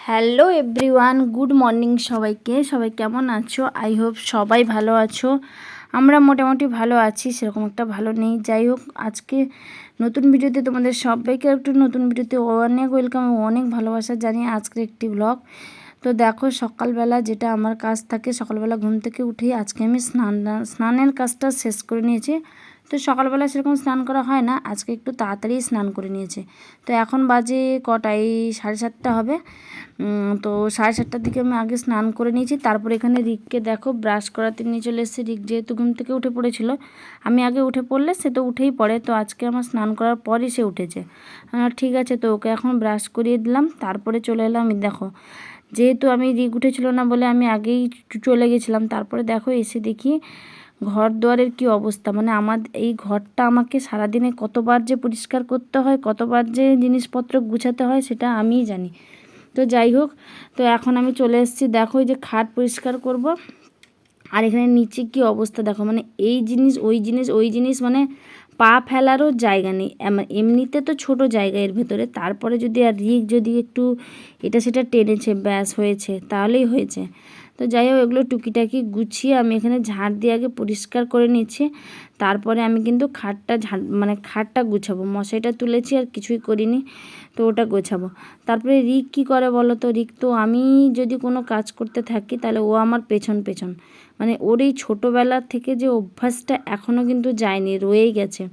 Hello everyone, good morning সবাইকে। সবাই কেমন আছো? আই হোপ সবাই ভালো আছো। আমরা মোটামুটি ভালো আছি, সেরকম একটা ভালো নেই। যাই হোক, আজকে নতুন ভিডিওতে তোমাদের সবাইকে একটু নতুন ভিডিওতে অনেক ওয়েলকাম, অনেক ভালোবাসা জানিয়ে আজকের একটি ব্লগ। তো দেখো, সকালবেলা যেটা আমার কাজ থাকে, সকালবেলা ঘুম থেকে উঠেই আজকে আমি স্নানের কাজটা শেষ করে নিয়েছি। তো সকালবেলা সেরকম স্নান করা হয় না, আজকে একটু তাড়াতাড়ি স্নান করে নিয়েছে। তো এখন বাজে কটায়, 7:30 হবে। তো 7:30টার দিকে আমি আগে স্নান করে নিয়েছি। তারপর এখানে রিককে দেখো ব্রাশ করাতে নিয়ে চলে এসেছি। রিক যেহেতু ঘুম থেকে উঠে পড়েছিল, আমি আগে উঠে পড়লে সে তো উঠেই পড়ে, তো আজকে আমার স্নান করার পরই সে উঠেছে। ঠিক আছে, তো ওকে এখন ব্রাশ করিয়ে দিলাম। তারপরে চলে এলাম। দেখো, যেহেতু আমি রিক উঠেছিল না বলে আমি আগেই চলে গেছিলাম। তারপরে দেখো এসে দেখি ঘর দুয়ারের কী অবস্থা। মানে আমার এই ঘরটা আমাকে সারাদিনে কতবার যে পরিষ্কার করতে হয়, কতবার যে জিনিসপত্র গুছাতে হয়, সেটা আমিই জানি। তো যাই হোক, তো এখন আমি চলে এসেছি। দেখো, এই যে খাট পরিষ্কার করব, আর এখানে নিচে কি অবস্থা দেখো। মানে এই জিনিস ওই জিনিস, ওই জিনিস, মানে পা ফেলারও জায়গা নেই। এমনিতে তো ছোট জায়গা এর ভেতরে, তারপরে যদি আর রিক যদি একটু এটা সেটা টেনেছে, ব্যাস হয়েছে, তাহলেই হয়েছে। তো যাই হোক, এগুলো টুকিটাকি গুছিয়ে আমি এখানে ঝাড় দিয়ে আগে পরিষ্কার করে নিচ্ছি। তারপরে আমি কিন্তু খাটটা গুছাবো। মশারিটা তুলেছি, আর কিছুই করিনি, তো ওটা গোছাবো। তারপরে রিক কী করে বলো তো? রিক তো আমি যদি কোনো কাজ করতে থাকি তাহলে ও আমার পেছন পেছন, মানে ওর এই ছোটোবেলার থেকে যে অভ্যাসটা এখনও কিন্তু যায়নি, রয়েই গেছে।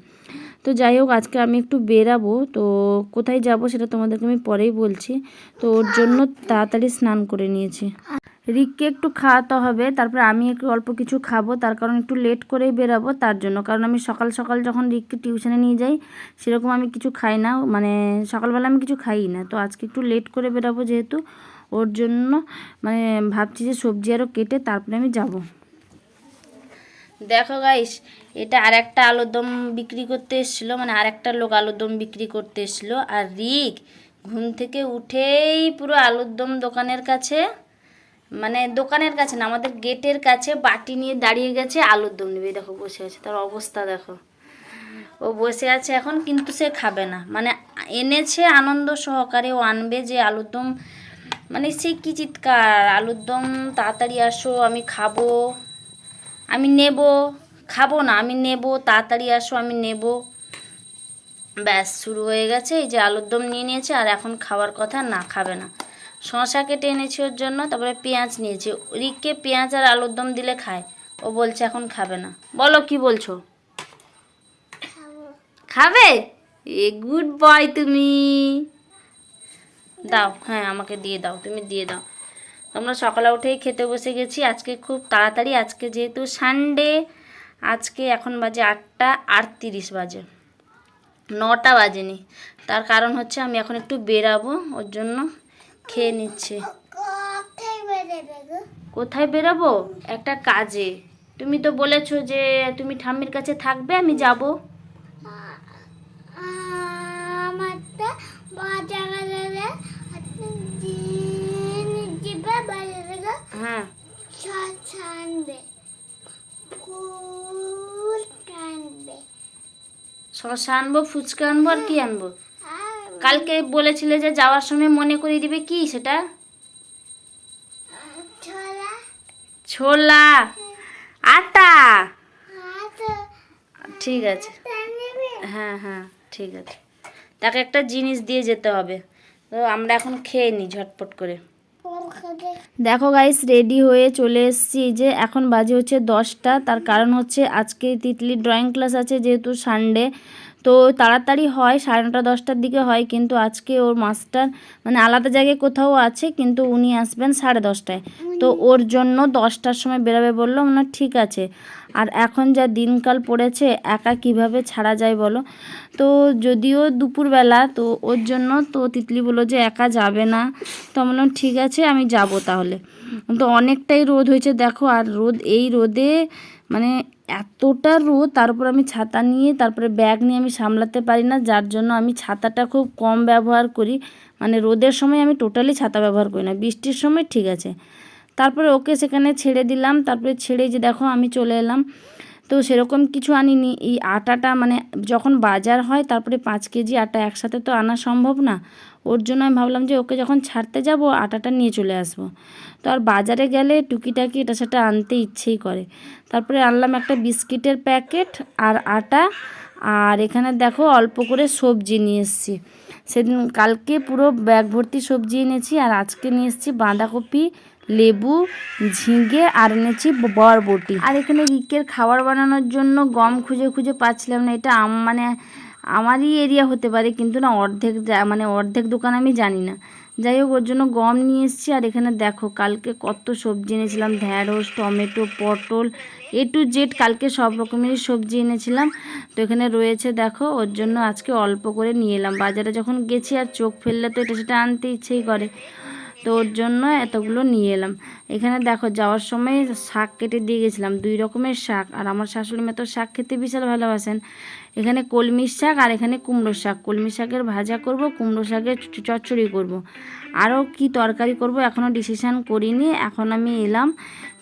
তো যাই হোক, আজকে আমি একটু বেরাবো। তো কোথায় যাব সেটা তোমাদেরকে আমি পরেই বলছি। তো ওর জন্য তাড়াতাড়ি স্নান করে নিয়েছি। রিককে একটু খাওয়াতে হবে, তারপরে আমি একটু অল্প কিছু খাবো। তার কারণ একটু লেট করেই বেরাবো, তার জন্য। কারণ আমি সকাল সকাল যখন রিককে টিউশনে নিয়ে যাই, সেরকম আমি কিছু খাই না, মানে সকালবেলা আমি কিছু খাই না। তো আজকে একটু লেট করে বেরাবো যেহেতু, ওর জন্য মানে ভাবছি যে সবজি আরও কেটে তারপরে আমি যাব। দেখো গাইস, এটা আর একটা আলুর দম বিক্রি করতে এসেছিলো, মানে আর একটা লোক আলুর দম বিক্রি করতে এসেছিলো। আর রিক ঘুম থেকে উঠেই পুরো আলুর দম দোকানের কাছে, মানে দোকানের কাছে না, আমাদের গেটের কাছে বাটি নিয়ে দাঁড়িয়ে গেছে, আলুর দম নেবে। দেখো বসে আছে, তার অবস্থা দেখো। ও বসে আছে এখন, কিন্তু সে খাবে না। মানে এনেছে আনন্দ সহকারে, ও আনবে যে আলুর দম, মানে সে কি চিৎকার, আলুর দম তাড়াতাড়ি আসো, আমি খাবো, আমি নেব, খাবো না, আমি নেব, তাড়াতাড়ি আসো, আমি নেব। ব্যাস শুরু হয়ে গেছে। এই যে আলুর দম নিয়ে নিয়েছে, আর এখন খাওয়ার কথা না, খাবে না। শশা কেটে এনেছি ওর জন্য, তারপরে পেঁয়াজ নিয়েছি। রিককে পেঁয়াজ আর আলুর দম দিলে খায়, ও বলছে এখন খাবে না। বলো কি বলছো? খাবে? এ গুড বয় তুমি। দাও, হ্যাঁ আমাকে দিয়ে দাও, তুমি দিয়ে দাও। আমরা সকালে উঠেই খেতে বসে গেছি আজকে খুব তাড়াতাড়ি। আজকে যেহেতু সানডে, আজকে এখন বাজে 8:38 বাজে, 9টা বাজেনি। তার কারণ হচ্ছে আমি এখন একটু বেরাবো, ওর জন্য খেয়ে নিচ্ছে। কোথায় বেরাবো? একটা কাজে। তুমি তো বলেছো যে তুমি ঠাম্মির কাছে থাকবে, আমি যাব। হ্যাঁ, শশা আনবো, ফুচকা আনবো, আর কি আনবো? কালকে বলেছিলে যে যাওয়ার সময় মনে করিয়ে দিবে, কি সেটা? ছোলা, আটা। ঠিক আছে, হ্যাঁ হ্যাঁ ঠিক আছে। তাকে একটা জিনিস দিয়ে যেতে হবে। তো আমরা এখন খেয়ে নিই ঝটপট করে। দেখো গাইস, রেডি হয়ে চলে এসেছি। যে এখন বাজে হচ্ছে 10টা। তার কারণ হচ্ছে আজকে তিতলির ড্রয়িং ক্লাস আছে, যেহেতু সানডে। তো তাড়াতাড়ি হয়, 9:30 10টার দিকে হয়, কিন্তু আজকে ওর মাস্টার মানে আলাদা জায়গায় কোথাও আছে, কিন্তু উনি আসবেন 10:30টায়। তো ওর জন্য 10টার সময় বেরোবে বললো। মানে ঠিক আছে। আর এখন যা দিনকাল পড়েছে, একা কিভাবে ছাড়া যায় বলো? তো যদিও দুপুরবেলা, তো ওর জন্য তো তিতলি বললো যে একা যাবে না। তো আমি বললাম ঠিক আছে, আমি যাব তাহলে। তো অনেকটাই রোদ হয়েছে দেখো, আর এই রোদে মানে এতটা রোদ, তার উপর আমি ছাতা নিয়ে, তারপরে ব্যাগ নিয়ে আমি সামলাতে পারি না, যার জন্য আমি ছাতাটা খুব কম ব্যবহার করি। মানে রোদের সময় আমি টোটালি ছাতা ব্যবহার করি না, বৃষ্টির সময় ঠিক আছে। তারপরে ওকে সেখানে ছেড়ে দিলাম। তারপরে ছেড়ে যে দেখো আমি চলে এলাম। তো সেরকম কিছু আনিনি। এই আটাটা মানে যখন বাজার হয়, তারপরে 5 কেজি আটা একসাথে তো আনা সম্ভব না। ওর জন্য আমি ভাবলাম যে ওকে যখন ছাড়তে যাব আটাটা নিয়ে চলে আসবো। তো আর বাজারে গেলে টুকিটাকি এটা সেটা আনতে ইচ্ছেই করে। তারপরে আনলাম একটা বিস্কিটের প্যাকেট আর আটা, আর এখানে দেখো অল্প করে সবজি নিয়ে এসেছি। সেদিন কালকে পুরো ব্যাগ ভর্তি সবজি এনেছি, আর আজকে নিয়ে এসেছি বাঁধাকপি, লেবু, ঝিঙে, আর এনেছি বরবটি। আর এখানে রিকের খাবার বানানোর জন্য গম খুঁজে খুঁজে পাচ্ছিলাম না। এটা মানে আমারই এরিয়া হতে পারে, কিন্তু না অর্ধেক দোকান আমি জানি না। যাই হোক, ওর জন্য গম নিয়ে এসেছি। আর এখানে দেখো কালকে কত সবজি এনেছিলাম, ঢ্যাঁড়স, টমেটো, পটল, A to Z কালকে সব রকমেরই সবজি এনেছিলাম। তো এখানে রয়েছে দেখো, ওর জন্য আজকে অল্প করে নিয়ে এলাম। বাজারে যখন গেছি আর চোখ ফেললে তো এটা সেটা আনতে ইচ্ছেই করে, তো ওর জন্য এতগুলো নিয়ে এলাম। এখানে দেখো যাওয়ার সময় শাক কেটে দিয়ে গেছিলাম, 2 রকমের শাক। আর আমার শাশুড়ি মা তো শাক খেতে বিশাল ভালোবাসেন। এখানে কলমির শাক আর এখানে কুমড়ো শাক। কলমি শাকের ভাজা করব, কুমড়ো শাকের চচ্চড়ি করব। আরও কি তরকারি করব এখনও ডিসিশান করিনি। এখন আমি এলাম,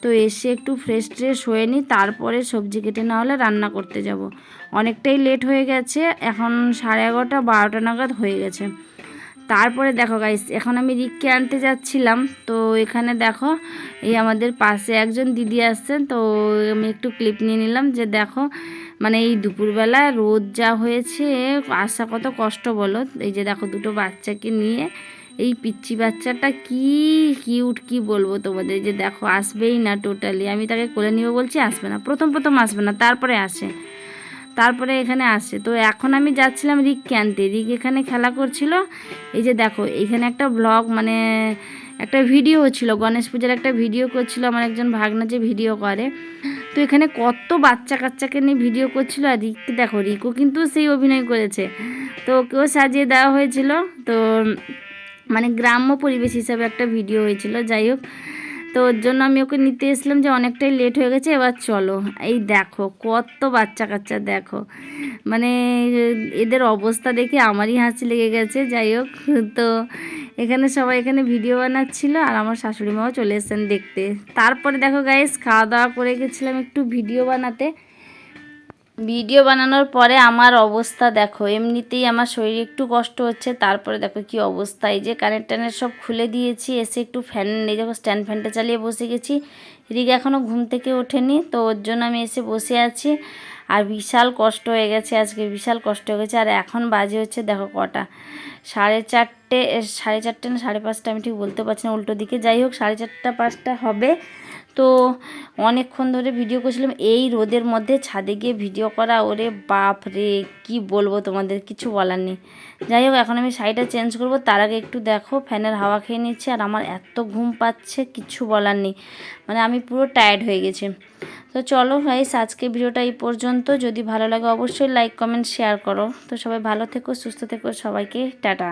তো এসে একটু ফ্রেশ ট্রেশ হয়ে নিই, তারপরে সবজি কেটে না হলে রান্না করতে যাব। অনেকটাই লেট হয়ে গেছে, এখন 11:30 12টা নাগাদ হয়ে গেছে। তারপরে দেখো গাইস, এখন আমি রিককে আনতে যাচ্ছিলাম। তো এখানে দেখো এই আমাদের পাশে একজন দিদি আসছেন, তো আমি একটু ক্লিপ নিয়ে নিলাম যে দেখো মানে এই দুপুরবেলা রোদ যা হয়েছে, আসা কত কষ্ট বলো। এই যে দেখো দুটো বাচ্চাকে নিয়ে, এই পিচ্চি বাচ্চাটা কি কিউট, কি বলবো তোমাদের, যে দেখো আসবেই না টোটালি। আমি তাকে কোলে নিয়ে বলছি, আসবে না, প্রথম আসবে না, তারপরে এখানে আসে। তো এখন আমি যাচ্ছিলাম রিককে আনতে। রিক এখানে খেলা করছিল। এই যে দেখো এখানে একটা ব্লগ মানে একটা ভিডিও ছিল, গণেশ পূজার একটা ভিডিও করছিল আমার একজন ভাগনা, যে ভিডিও করে। তো এখানে কত বাচ্চা কাচ্চাকে নিয়ে ভিডিও করছিল। আর রিক দেখো, রিকও কিন্তু সেই অভিনয় করেছে। তো ওকেও সাজিয়ে দেওয়া হয়েছিল। তো মানে গ্রাম্য পরিবেশ হিসাবে একটা ভিডিও হয়েছিল। যাই হোক, তো ওর জন্য আমি ওকে নিতে এসলাম, যে অনেকটাই লেট হয়ে গেছে, এবার চলো। এই দেখো কত বাচ্চা কাচ্চা, দেখো মানে এদের অবস্থা দেখে আমারই হাসি লেগে গেছে। যাই হোক, তো এখানে সবাই এখানে ভিডিও বানাচ্ছিল, আর আমার শাশুড়ি মাও চলে এসেছেন দেখতে। তারপরে দেখো গাইস, খাওয়া দাওয়া করে গেছিলাম একটু ভিডিও বানাতে। ভিডিও বানানোর পরে আমার অবস্থা দেখো, এমনিতেই আমার শরীরে একটু কষ্ট হচ্ছে, তারপরে দেখো কি অবস্থা। এই যে কানের টানের সব খুলে দিয়েছি, এসে একটু ফ্যান, এই দেখো স্ট্যান্ড ফ্যানটা চালিয়ে বসে গেছি। রিক এখনও ঘুম থেকে ওঠেনি, তো ওর জন্য আমি এসে বসে আছি। আর বিশাল কষ্ট হয়ে গেছে আজকে, বিশাল কষ্ট হয়ে গেছে। আর এখন বাজে হচ্ছে দেখো কটা, 4:30, 4:30 না 5:30, আমি ঠিক বলতে পারছি না, উল্টো দিকে। যাই হোক 4:30 5টা হবে। তো অনেকক্ষণ ধরে ভিডিও করছিলাম এই রোদের মধ্যে, ছাদে গিয়ে ভিডিও করা, ওরে বাপ রে, কি বলবো তোমাদের, কিছু বলার নেই। যাই হোক, এখন আমি শাড়িটা চেঞ্জ করব, তার আগে একটু দেখো ফ্যানের হাওয়া খেয়ে নিচ্ছি। আর আমার এত ঘুম পাচ্ছে, কিছু বলার নেই, মানে আমি পুরো টায়ার্ড হয়ে গেছি। তো চলো গাইস, আজকে ভিডিওটা এই পর্যন্ত। যদি ভালো লাগে অবশ্যই লাইক কমেন্ট শেয়ার করো। তো সবাই ভালো থেকো, সুস্থ থেকো, সবাইকে টাটা।